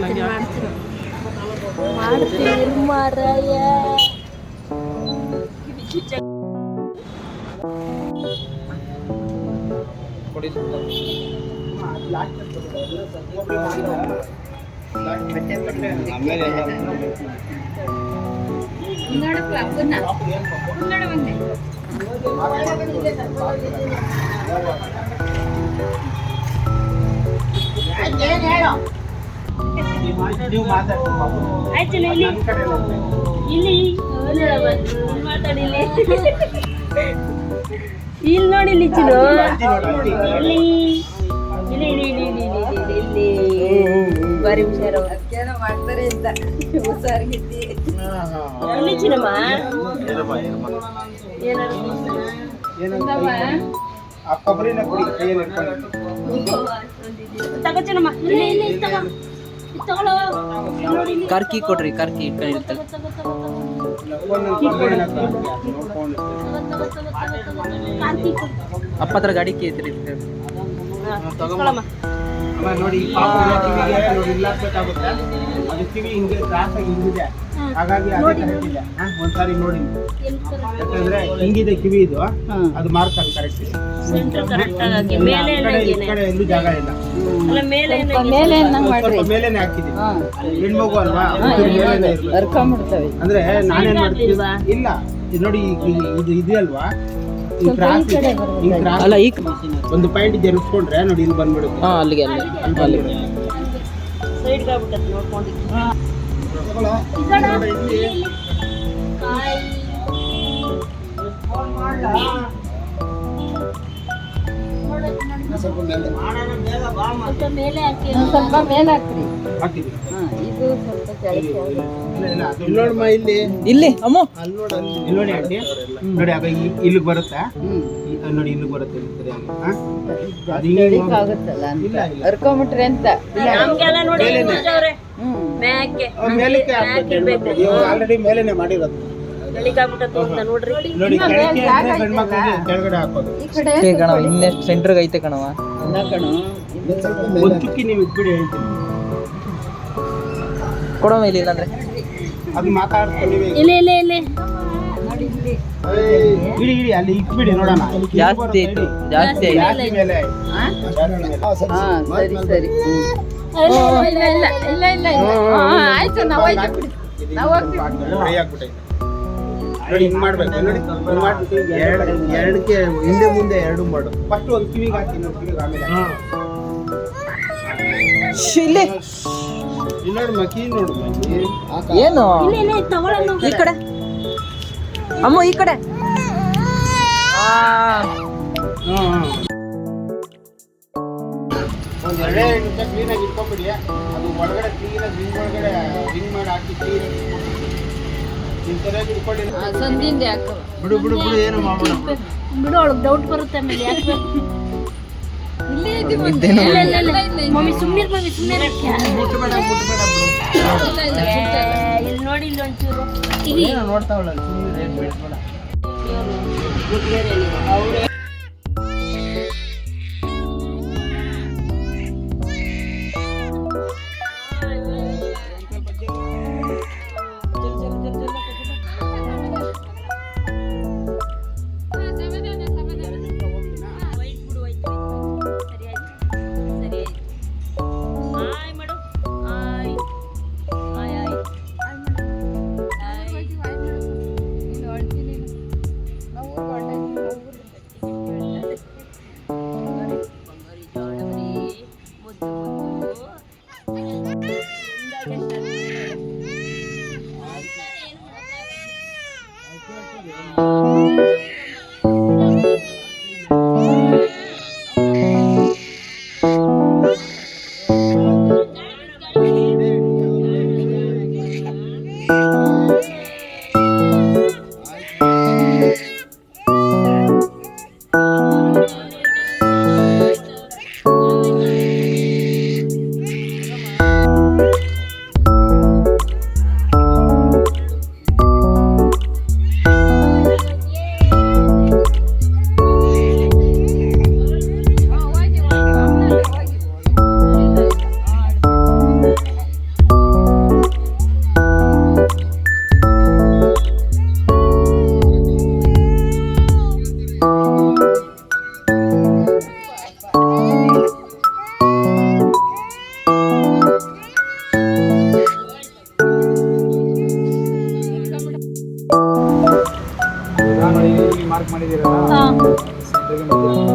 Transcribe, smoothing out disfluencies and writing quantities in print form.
ಮಾಡ್ತೀನಿ ಮಾರಾಯ. ಇಲ್ಲಿ ನೋಡಿ ಚಿನ್ನು, ಇಲ್ಲಿ ಬಾರಿ ಹುಷಾರ ಮಾಡ್ತಾರೆ ಅಂತ ಹುಷಾರಾಗಿದ್ದಿ. ಇಲ್ಲಿ ಚಿನ್ನಮ್ಮ ತಗೋ ಚಿನ್ನಮ್ಮ, ಇಲ್ಲಿ ತಗೊಳ್ಳೋ. ಕರ್ಕಿ ಕೊಡ್ರಿ, ಕರ್ಕಿ ಅಪ್ಪ ಹತ್ರ ಗಾಡಿ ಕೇಳ್ತೀರಿ ನೋಡಿ. ಅದು ಕಿವಿ ಹಿಂಗೆ ಕ್ರಾಸ್ ಆಗಿ ಹಿಂಗಿದೆ, ಹಾಗಾಗಿ ಒಂದ್ಸಾರಿ ನೋಡಿ. ಯಾಕಂದ್ರೆ ಹಿಂಗಿದೆ ಕಿವಿ, ಇದು ಅದು ಮಾರ್ಕ್ ಆಗಿ ಕರೆಕ್ಟ್ ಇದೆ. ಈ ಕಡೆ ಎಲ್ಲೂ ಜಾಗ ಇಲ್ಲ, ಮೇಲೇನೆ ಹಾಕಿದೀವಿ. ಹೆಣ್ಮಗು ಅಲ್ವಾ, ಅಂದ್ರೆ ನಾನೇನ್ ಮಾಡ್ತೀನಿ, ಇಲ್ಲ ಇದು ನೋಡಿ, ಇದು ಇದೆಯಲ್ವಾ, ಈ ಕ್ರಾಸ್ ಅಲ್ಲ, ಈ ಒಂದು ಪಾಯಿಂಟ್ ಜರುಗಿಸ್ಕೊಂಡ್ರೆ ನೋಡಿ ಇಲ್ಲಿ ಬಂದ್ಬಿಡುತ್ತೆ. ಅಲ್ಲಿಗೆ ಸ್ವಲ್ಪ ಮೇಲೆ ಹಾಕಿ, ಸ್ವಲ್ಪ ಮೇಲೆ ಹಾಕ್ರಿ. ಇದು ಸ್ವಲ್ಪ ನೋಡಮ್ಮ, ಇಲ್ಲಿ ಅಮ್ಮ ಅಲ್ಲಿ ನೋಡಿ ಆಂಟಿ, ನೋಡಿ ಆಗ ಇಲ್ಲಿಗೆ ಬರುತ್ತಾ, ನೋಡಿ ಇಲ್ಲಿಗೆ ಬರುತ್ತೆ. ಹರ್ಕೊಂಬಿಟ್ರೆ ಅಂತ ಆಲ್ರೆಡಿ ಮೇಲೇನೆ ಮಾಡಿರೋದು. ನೋಡಿ ಕೆಳಗಡೆ ಹಾಕೋದು. ಇನ್ನೆಷ್ಟು ಸೆಂಟ್ರಿಗೆ ಐತೆ ಕಣವ, ಒಂದಕ್ಕೆ ನೀವು ಇಟ್ಬಿಡಿ ಹೇಳ್ತೀನಿ. ಕೊಡೋ ಮೇಲೆ ಇಲ್ಲಾಂದ್ರೆ ಅದು ಮಾತಾಡ್ತೀನಿ. ಇಡಿ ಅಲ್ಲಿ ಇಟ್ಬಿಡಿ ನೋಡೋಣ. ಜಾಸ್ತಿ ಜಾಸ್ತಿ ಮೇಲೆ ಸರಿ ಸರಿ. ಇಲ್ಲ ಆಯ್ತು, ನಾವು ನೋಡಿ ಹಿಂಗ್ ಮಾಡ್ಬೇಕು. ನೋಡಿ ಎರಡಕ್ಕೆ ಹಿಂದೆ ಮುಂದೆ ಎರಡು ಮಾಡು. ಫಸ್ಟ್ ಒಂದು ಕಿವಿಗೆ ಹಾಕಿ, ಇನ್ನೊಂದು ಕಿವಿಗೆ ಆಮೇಲೆ ನೋಡಿ ಮಕ್ಕಿ, ನೋಡು ಏನು ಈ ಕಡೆ ಅಮ್ಮ, ಈ ಕಡೆ ಒಂದು 2 ನಿಮಿಷ ಕ್ಲೀನಾಗಿ ಇಟ್ಕೊಂಡ್ಬಿಡಿ. ಅದು ಒಳಗಡೆ ಕ್ಲೀನಾಗಿ ರಿಂಗ್ ಒಳಗಡೆ ರಿಂಗ್ ಮಾಡಿ ಹಾಕಿ ಕ್ಲೀನಾಗಿ ಸಂಧಿಂದ ಯಾಕೆ ಬಿಡು ಬಿಡು ಬಿಡು, ಏನು ಮಾಡೋಣ ಬಿಡು, ಅವಳಿಗೆ ಡೌಟ್ ಬರುತ್ತೆ ಆಮೇಲೆ. ಯಾಕೆ ಇಲ್ಲೇ ಮಮ್ಮಿ ಸುಮ್ಮನೆ, ಮಮ್ಮಿ ಸುಮ್ಮನೆ ಮುಟ್ಬೇಡ ಮುಟ್ಬೇಡ ಬಿಡು. ಇಲ್ಲಿ ನೋಡಿ, ಇಲ್ಲಿ ಒಂಚೂರು ನೋಡ್ತಾವಳ, ಸುಮ್ಮನೆ ರೇಟ್ ಬಿಡ್ಬೇಡ. ನಾನು ಇಲ್ಲಿ ಮಾರ್ಕ್ ಮಾಡಿದ್ದೀರಲ್ಲ ಹಾ ಸೆಂಟ್ರಿಗೆ ಮಧ್ಯ